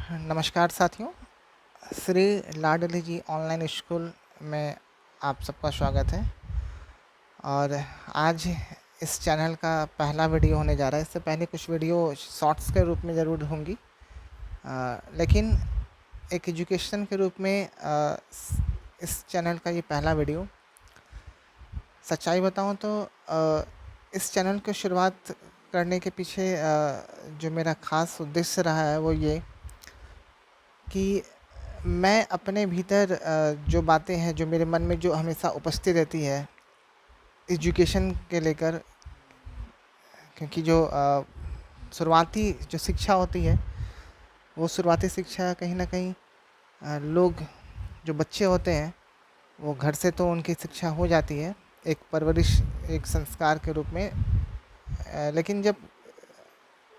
नमस्कार साथियों, श्री लाडली जी online school में आप सबका स्वागत है। और आज इस चैनल का पहला वीडियो होने जा रहा है। इससे पहले कुछ वीडियो शॉर्ट्स के रूप में ज़रूर होंगी, लेकिन एक एजुकेशन के रूप में इस चैनल का ये पहला वीडियो। सच्चाई बताऊं तो इस चैनल की शुरुआत करने के पीछे जो मेरा ख़ास उद्देश्य रहा है वो ये कि मैं अपने भीतर जो बातें हैं, जो मेरे मन में जो हमेशा उपस्थित रहती है एजुकेशन के लेकर, क्योंकि जो शुरुआती जो शिक्षा होती है वो शुरुआती शिक्षा कहीं ना कहीं लोग जो बच्चे होते हैं वो घर से तो उनकी शिक्षा हो जाती है, एक परवरिश, एक संस्कार के रूप में। लेकिन जब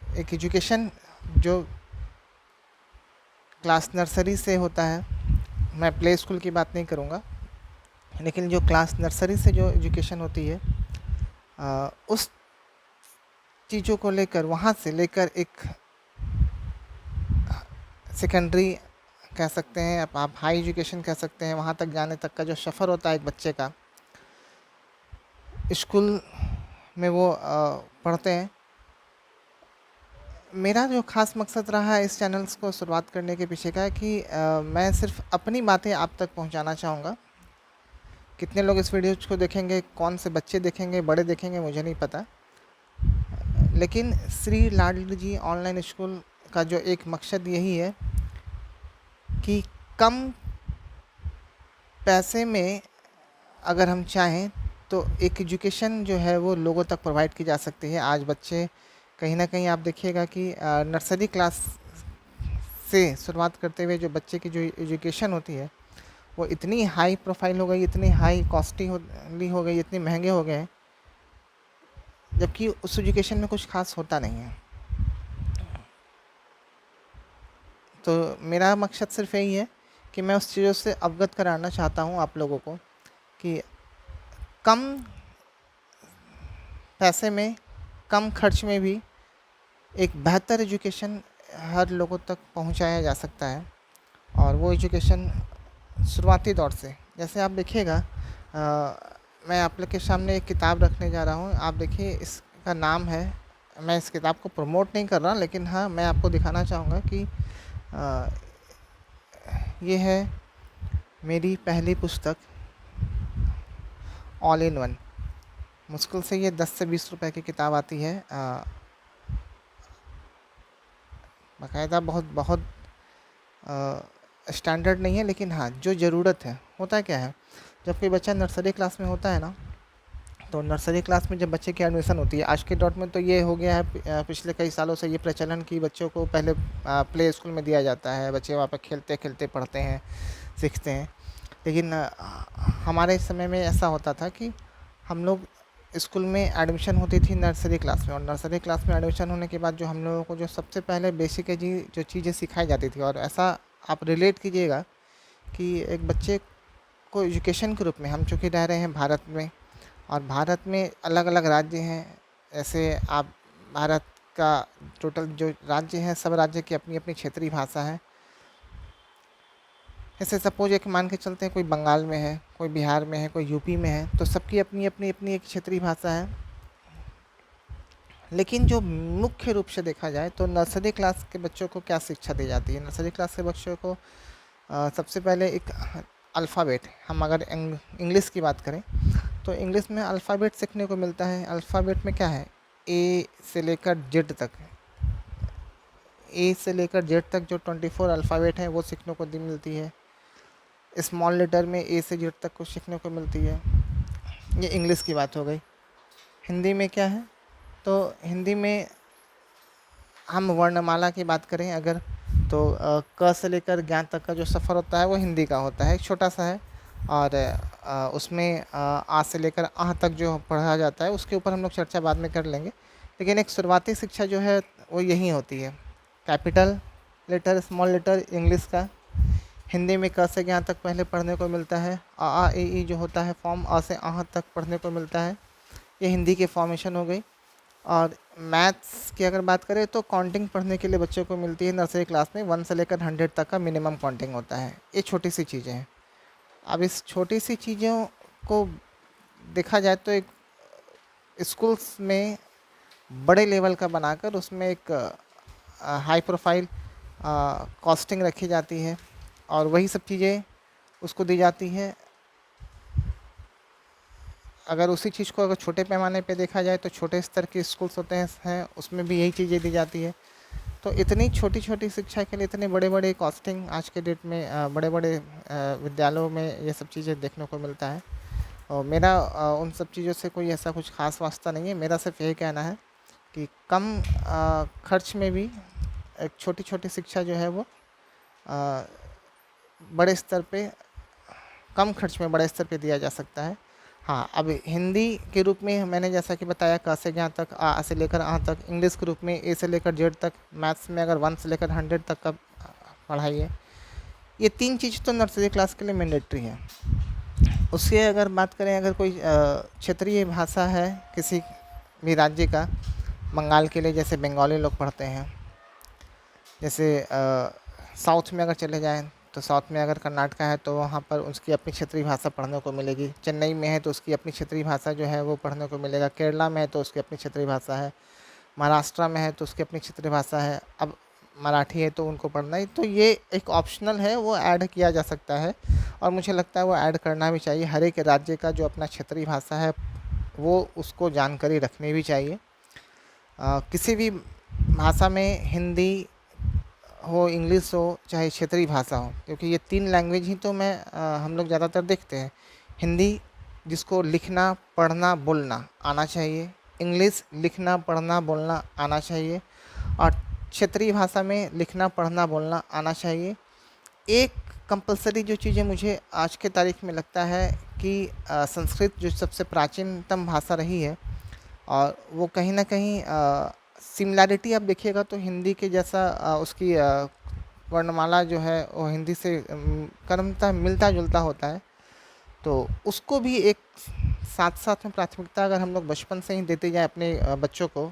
एक एजुकेशन जो क्लास नर्सरी से होता है, मैं प्ले स्कूल की बात नहीं करूँगा, लेकिन जो क्लास नर्सरी से जो एजुकेशन होती है उस चीज़ों को लेकर, वहाँ से लेकर एक सेकेंडरी कह सकते हैं, आप हाई एजुकेशन कह सकते हैं, वहाँ तक जाने तक का जो सफ़र होता है एक बच्चे का, स्कूल में वो पढ़ते हैं। मेरा जो ख़ास मकसद रहा है इस चैनल्स को शुरुआत करने के पीछे का है कि मैं सिर्फ अपनी बातें आप तक पहुंचाना चाहूँगा। कितने लोग इस वीडियो को देखेंगे, कौन से बच्चे देखेंगे, बड़े देखेंगे, मुझे नहीं पता, लेकिन श्री लाडली जी ऑनलाइन स्कूल का जो एक मकसद यही है कि कम पैसे में अगर हम चाहें तो एक एजुकेशन जो है वो लोगों तक प्रोवाइड की जा सकती है। आज बच्चे कहीं ना कहीं आप देखिएगा कि नर्सरी क्लास से शुरुआत करते हुए जो बच्चे की जो एजुकेशन होती है वो इतनी हाई प्रोफाइल हो गई, इतनी हाई कॉस्टली हो गई, इतने महंगे हो गए, जबकि उस एजुकेशन में कुछ खास होता नहीं है। तो मेरा मकसद सिर्फ यही है कि मैं उस चीज़ों से अवगत कराना चाहता हूँ आप लोगों को कि कम पैसे में, कम खर्च में भी एक बेहतर एजुकेशन हर लोगों तक पहुंचाया जा सकता है। और वो एजुकेशन शुरुआती दौर से, जैसे आप देखिएगा, मैं आप लोग के सामने एक किताब रखने जा रहा हूँ। आप देखिए, इसका नाम है, मैं इस किताब को प्रमोट नहीं कर रहा, लेकिन हाँ मैं आपको दिखाना चाहूँगा कि ये है मेरी पहली पुस्तक ऑल इन वन। मुश्किल से ये 10 से 20 रुपए की किताब आती है, बाकायदा बहुत बहुत स्टैंडर्ड नहीं है, लेकिन हाँ जो ज़रूरत है। होता क्या है, जब कोई बच्चा नर्सरी क्लास में होता है ना, तो नर्सरी क्लास में जब बच्चे की एडमिशन होती है, आज के दौर में तो ये हो गया है, पिछले कई सालों से ये प्रचलन कि बच्चों को पहले प्ले स्कूल में दिया जाता है, बच्चे वहाँ पर खेलते खेलते पढ़ते हैं, सीखते हैं। लेकिन हमारे समय में ऐसा होता था कि हम लोग स्कूल में एडमिशन होती थी नर्सरी क्लास में, और नर्सरी क्लास में एडमिशन होने के बाद जो हम लोगों को जो सबसे पहले बेसिक जो चीज़ें सिखाई जाती थी, और ऐसा आप रिलेट कीजिएगा कि एक बच्चे को एजुकेशन के रूप में, हम चूँकि रह रहे हैं भारत में, और भारत में अलग अलग राज्य हैं। ऐसे आप भारत का टोटल जो राज्य हैं, सब राज्य की अपनी अपनी क्षेत्रीय भाषा है। ऐसे सपोज एक मान के चलते हैं, कोई बंगाल में है, कोई बिहार में है, कोई यूपी में है, तो सबकी अपनी अपनी अपनी एक क्षेत्रीय भाषा है। लेकिन जो मुख्य रूप से देखा जाए तो नर्सरी क्लास के बच्चों को क्या शिक्षा दी जाती है? नर्सरी क्लास के बच्चों को सबसे पहले एक अल्फ़ाबेट, हम अगर इंग्लिश की बात करें तो इंग्लिश में अल्फ़ाबेट सीखने को मिलता है। अल्फ़ाबेट में क्या है, ए से लेकर जेड तक, ए से लेकर जेड तक जो 24 अल्फ़ाबेट हैं वो सीखने को मिलती है। स्मॉल लेटर में ए से जेड तक को सीखने को मिलती है। ये इंग्लिश की बात हो गई। हिंदी में क्या है, तो हिंदी में हम वर्णमाला की बात करें अगर, तो क से लेकर ज्ञान तक का जो सफ़र होता है वो हिंदी का होता है, एक छोटा सा है। और उसमें आ से लेकर आह तक जो पढ़ा जाता है उसके ऊपर हम लोग चर्चा बाद में कर लेंगे। लेकिन एक शुरुआती शिक्षा जो है वो यही होती है, capital letter, small letter English का। हिंदी में क से ज्ञान तक पहले पढ़ने को मिलता है। आ ए ई जो होता है फॉर्म, आ से आह तक पढ़ने को मिलता है। ये हिंदी की फॉर्मेशन हो गई। और मैथ्स की अगर बात करें तो काउंटिंग पढ़ने के लिए बच्चों को मिलती है नर्सरी क्लास में 1 से लेकर 100 तक का मिनिमम काउंटिंग होता है। ये छोटी सी चीज़ें हैं। अब इस छोटी सी चीज़ों को देखा जाए तो एक स्कूल्स में बड़े लेवल का बनाकर उसमें एक हाई प्रोफाइल कॉस्टिंग रखी जाती है और वही सब चीज़ें उसको दी जाती है। अगर उसी चीज़ को अगर छोटे पैमाने पे देखा जाए तो छोटे स्तर के स्कूल्स होते हैं उसमें भी यही चीज़ें दी जाती है। तो इतनी छोटी छोटी शिक्षा के लिए इतने बड़े बड़े कॉस्टिंग आज के डेट में बड़े बड़े विद्यालयों में ये सब चीज़ें देखने को मिलता है। और मेरा उन सब चीज़ों से कोई ऐसा कुछ खास वास्ता नहीं है। मेरा सिर्फ यही कहना है कि कम खर्च में भी एक छोटी छोटी शिक्षा जो है वो अ, बड़े स्तर पे कम खर्च में बड़े स्तर पे दिया जा सकता है। हाँ, अब हिंदी के रूप में मैंने जैसा कि बताया क से ज्ञ तक, आ से लेकर आ तक, इंग्लिश के रूप में ए से लेकर जेड तक, मैथ्स में अगर 1 से लेकर 100 तक का पढ़ाई है। ये 3 चीज़ तो नर्सरी क्लास के लिए मैंडेटरी है। उसके अगर बात करें, अगर कोई क्षेत्रीय भाषा है किसी भी राज्य का, बंगाल के लिए जैसे बंगाली लोग पढ़ते हैं, जैसे साउथ में अगर चले जाएँ तो साउथ में अगर कर्नाटका है तो वहाँ पर उसकी अपनी क्षेत्रीय भाषा पढ़ने को मिलेगी। चेन्नई में है तो उसकी अपनी क्षेत्रीय भाषा जो है वो पढ़ने को मिलेगा। केरला में है तो उसकी अपनी क्षेत्रीय भाषा है। महाराष्ट्र में है तो उसकी अपनी क्षेत्रीय भाषा है। अब मराठी है तो उनको पढ़ना ही, तो ये एक ऑप्शनल है, वो ऐड किया जा सकता है और मुझे लगता है वो ऐड करना भी चाहिए। हर एक राज्य का जो अपना क्षेत्रीय भाषा है वो उसको जानकारी रखनी भी चाहिए। किसी भी भाषा में, हिंदी हो, इंग्लिश हो, चाहे क्षेत्रीय भाषा हो, क्योंकि ये 3 लैंग्वेज ही तो हम लोग ज़्यादातर देखते हैं। हिंदी जिसको लिखना पढ़ना बोलना आना चाहिए, इंग्लिश लिखना पढ़ना बोलना आना चाहिए और क्षेत्रीय भाषा में लिखना पढ़ना बोलना आना चाहिए। एक कंपलसरी जो चीज़ें मुझे आज के तारीख में लगता है कि संस्कृत जो सबसे प्राचीनतम भाषा रही है और वो कहीं न कहीं सिमिलैरिटी आप देखिएगा तो हिंदी के जैसा उसकी वर्णमाला जो है वो हिंदी से क्रमतः मिलता-जुलता होता है। तो उसको भी एक साथ-साथ में प्राथमिकता अगर हम लोग बचपन से ही देते जाएँ अपने बच्चों को,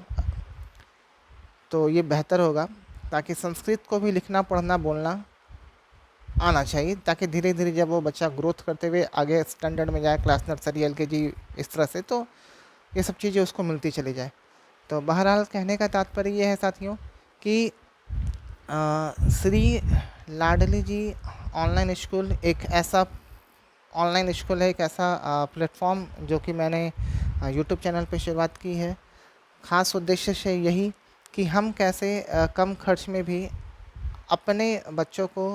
तो ये बेहतर होगा, ताकि संस्कृत को भी लिखना पढ़ना बोलना आना चाहिए, ताकि धीरे-धीरे जब वो बच्चा ग्रोथ करते हुए आगे स्टैंडर्ड में जाए, क्लास नर्सरी, एलकेजी, इस तरह से, तो ये सब चीज़ें उसको मिलती चली जाए। तो बहरहाल कहने का तात्पर्य ये है साथियों कि श्री लाडली जी ऑनलाइन स्कूल एक ऐसा एक ऐसा प्लेटफॉर्म जो कि मैंने यूट्यूब चैनल पे शुरुआत की है। ख़ास उद्देश्य से यही कि हम कैसे कम खर्च में भी अपने बच्चों को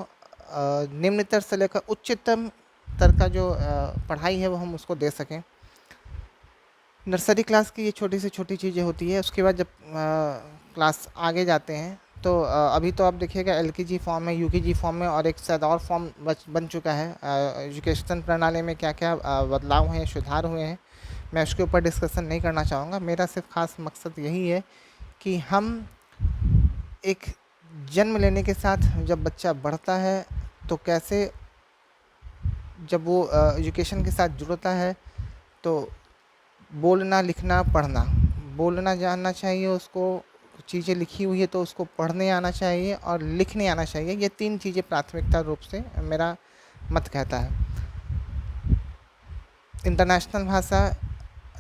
निम्नतर से लेकर उच्चतम स्तर का जो पढ़ाई है वो हम उसको दे सकें। नर्सरी क्लास की ये छोटी से छोटी चीज़ें होती है। उसके बाद जब क्लास आगे जाते हैं तो अभी तो आप देखिएगा एलकेजी फॉर्म है, यूकेजी फॉर्म है और एक शायद और फॉर्म बन चुका है। एजुकेशन प्रणाली में क्या-क्या बदलाव हुए हैं, सुधार हुए हैं, मैं उसके ऊपर डिस्कशन नहीं करना चाहूँगा। मेरा सिर्फ ख़ास मकसद यही है कि हम एक जन्म लेने के साथ जब बच्चा बढ़ता है तो कैसे जब वो एजुकेशन के साथ जुड़ता है तो बोलना, लिखना, पढ़ना, बोलना जानना चाहिए उसको, चीज़ें लिखी हुई है तो उसको पढ़ने आना चाहिए और लिखने आना चाहिए। ये 3 चीज़ें प्राथमिकता रूप से मेरा मत कहता है। इंटरनेशनल भाषा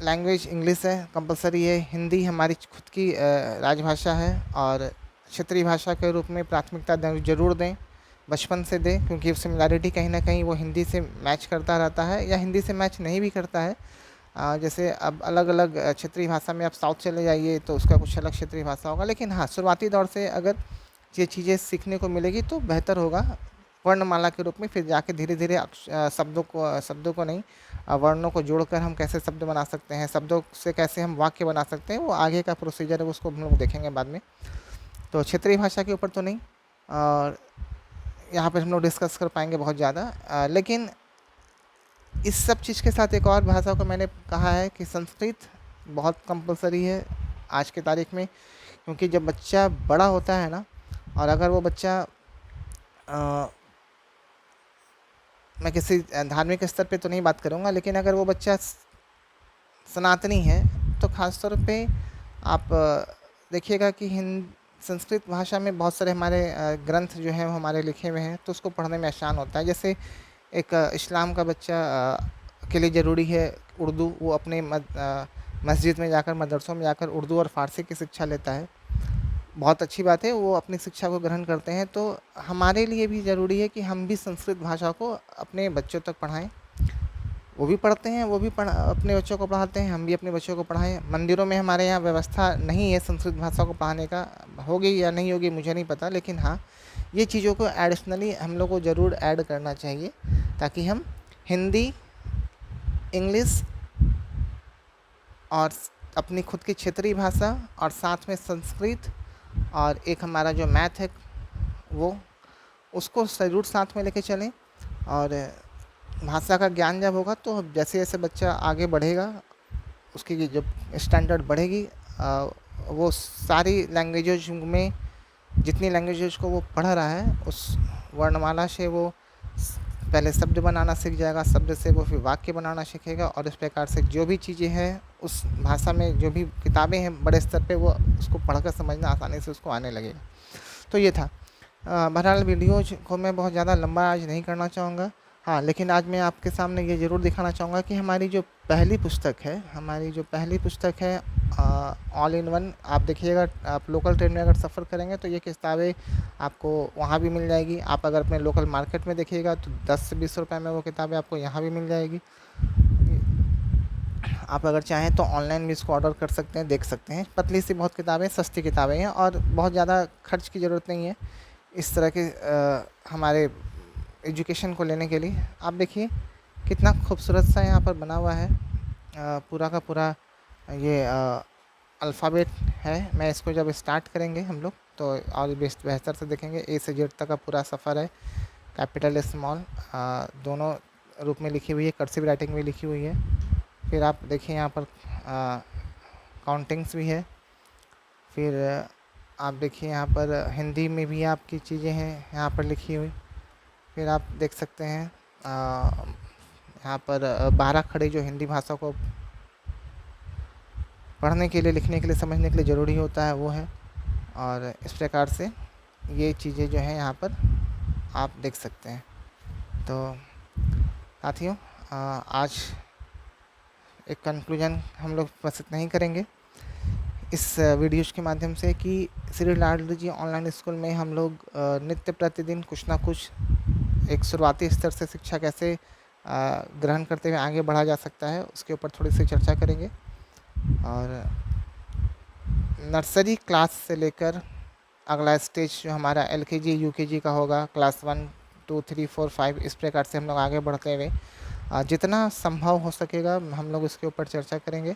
लैंग्वेज इंग्लिश है, कंपलसरी है। हिंदी हमारी खुद की राजभाषा है और क्षेत्रीय भाषा के रूप में प्राथमिकता ज़रूर दें, बचपन से दें, क्योंकि सिमिलैरिटी कहीं न कहीं वो हिंदी से मैच करता रहता है या हिंदी से मैच नहीं भी करता है। जैसे अब अलग-अलग क्षेत्रीय भाषा में आप साउथ चले जाइए तो उसका कुछ अलग क्षेत्रीय भाषा होगा, लेकिन हाँ, शुरुआती दौर से अगर ये चीज़ें सीखने को मिलेगी तो बेहतर होगा। वर्णमाला के रूप में फिर जाके धीरे-धीरे शब्दों को नहीं, वर्णों को जोड़कर हम कैसे शब्द बना सकते हैं, शब्दों से कैसे हम वाक्य बना सकते हैं, वो आगे का प्रोसीजर है, उसको हम लोग देखेंगे बाद में। तो क्षेत्रीय भाषा के ऊपर तो नहीं, और यहाँ पर हम लोग डिस्कस कर पाएंगे बहुत ज़्यादा, लेकिन इस सब चीज़ के साथ एक और भाषा को मैंने कहा है कि संस्कृत बहुत कंपलसरी है आज के तारीख में, क्योंकि जब बच्चा बड़ा होता है ना, और अगर वो बच्चा मैं किसी धार्मिक स्तर पे तो नहीं बात करूँगा, लेकिन अगर वो बच्चा सनातनी है तो ख़ास तौर पे आप देखिएगा कि हिंद संस्कृत भाषा में बहुत सारे हमारे ग्रंथ जो हैं वो हमारे लिखे हुए हैं, तो उसको पढ़ने में आसान होता है। जैसे एक इस्लाम का बच्चा के लिए ज़रूरी है उर्दू, वो अपने मस्जिद में जाकर, मदरसों में जाकर उर्दू और फ़ारसी की शिक्षा लेता है। बहुत अच्छी बात है, वो अपनी शिक्षा को ग्रहण करते हैं। तो हमारे लिए भी ज़रूरी है कि हम भी संस्कृत भाषा को अपने बच्चों तक पढ़ाएं। वो भी पढ़ते हैं, वो भी अपने बच्चों को पढ़ाते हैं, हम भी अपने बच्चों को पढ़ाएं। मंदिरों में हमारे यहाँ व्यवस्था नहीं है संस्कृत भाषा को पढ़ाने का, होगी या नहीं होगी मुझे नहीं पता, लेकिन हाँ, ये चीज़ों को एडिशनली हम लोग को ज़रूर ऐड करना चाहिए, ताकि हम हिंदी, इंग्लिश और अपनी खुद की क्षेत्रीय भाषा और साथ में संस्कृत और एक हमारा जो मैथ है वो, उसको ज़रूर साथ में लेके चलें। और भाषा का ज्ञान जब होगा तो जैसे जैसे बच्चा आगे बढ़ेगा, उसकी जब स्टैंडर्ड बढ़ेगी, वो सारी लैंग्वेजेज में जितनी लैंग्वेजेज को वो पढ़ रहा है, उस वर्णमाला से वो पहले शब्द बनाना सीख जाएगा, शब्द से वो फिर वाक्य बनाना सीखेगा, और इस प्रकार से जो भी चीज़ें हैं उस भाषा में, जो भी किताबें हैं बड़े स्तर पे, वो उसको पढ़कर समझना आसानी से उसको आने लगेगा। तो ये था। बहरहाल वीडियोज को मैं बहुत ज़्यादा लंबा आज नहीं करना चाहूँगा। हाँ, लेकिन आज मैं आपके सामने ये ज़रूर दिखाना चाहूँगा कि हमारी जो पहली पुस्तक है ऑल इन वन, आप देखिएगा, आप लोकल ट्रेन में अगर सफ़र करेंगे तो ये किताबें आपको वहाँ भी मिल जाएगी। आप अगर अपने लोकल मार्केट में देखिएगा तो 10 से 20 रुपए में वो किताबें आपको यहाँ भी मिल जाएगी। आप अगर चाहें तो ऑनलाइन भी इसको ऑर्डर कर सकते हैं, देख सकते हैं। पतली सी बहुत किताबें, सस्ती किताबें हैं और बहुत ज़्यादा खर्च की ज़रूरत नहीं है इस तरह के हमारे एजुकेशन को लेने के लिए। आप देखिए कितना खूबसूरत सा यहाँ पर बना हुआ है, पूरा का पूरा ये अल्फ़ाबेट है। मैं इसको जब स्टार्ट करेंगे हम लोग तो और बेहतर से देखेंगे। ए से जेड तक का पूरा सफ़र है, कैपिटल स्मॉल दोनों रूप में लिखी हुई है, कर्सिव राइटिंग में लिखी हुई है। फिर आप देखिए यहाँ पर काउंटिंग्स भी है। फिर आप देखिए यहाँ पर हिंदी में भी आपकी चीज़ें हैं यहाँ पर लिखी हुई। फिर आप देख सकते हैं यहाँ पर 12 खड़े जो हिंदी भाषा को पढ़ने के लिए, लिखने के लिए, समझने के लिए ज़रूरी होता है वो है। और इस प्रकार से ये चीज़ें जो हैं यहाँ पर आप देख सकते हैं। तो साथियों, आज एक कंक्लूजन हम लोग प्रस्तुत नहीं करेंगे इस वीडियोज़ के माध्यम से कि श्री लाडली जी ऑनलाइन स्कूल में हम लोग नित्य प्रतिदिन कुछ ना कुछ एक शुरुआती स्तर से शिक्षा कैसे ग्रहण करते हुए आगे बढ़ा जा सकता है, उसके ऊपर थोड़ी सी चर्चा करेंगे। और नर्सरी क्लास से लेकर अगला स्टेज जो हमारा LKG UKG का होगा, क्लास 1 2 3 4 5, इस प्रकार से हम लोग आगे बढ़ते हुए जितना संभव हो सकेगा हम लोग इसके ऊपर चर्चा करेंगे।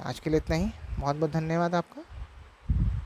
आज के लिए इतना ही। बहुत बहुत धन्यवाद आपका।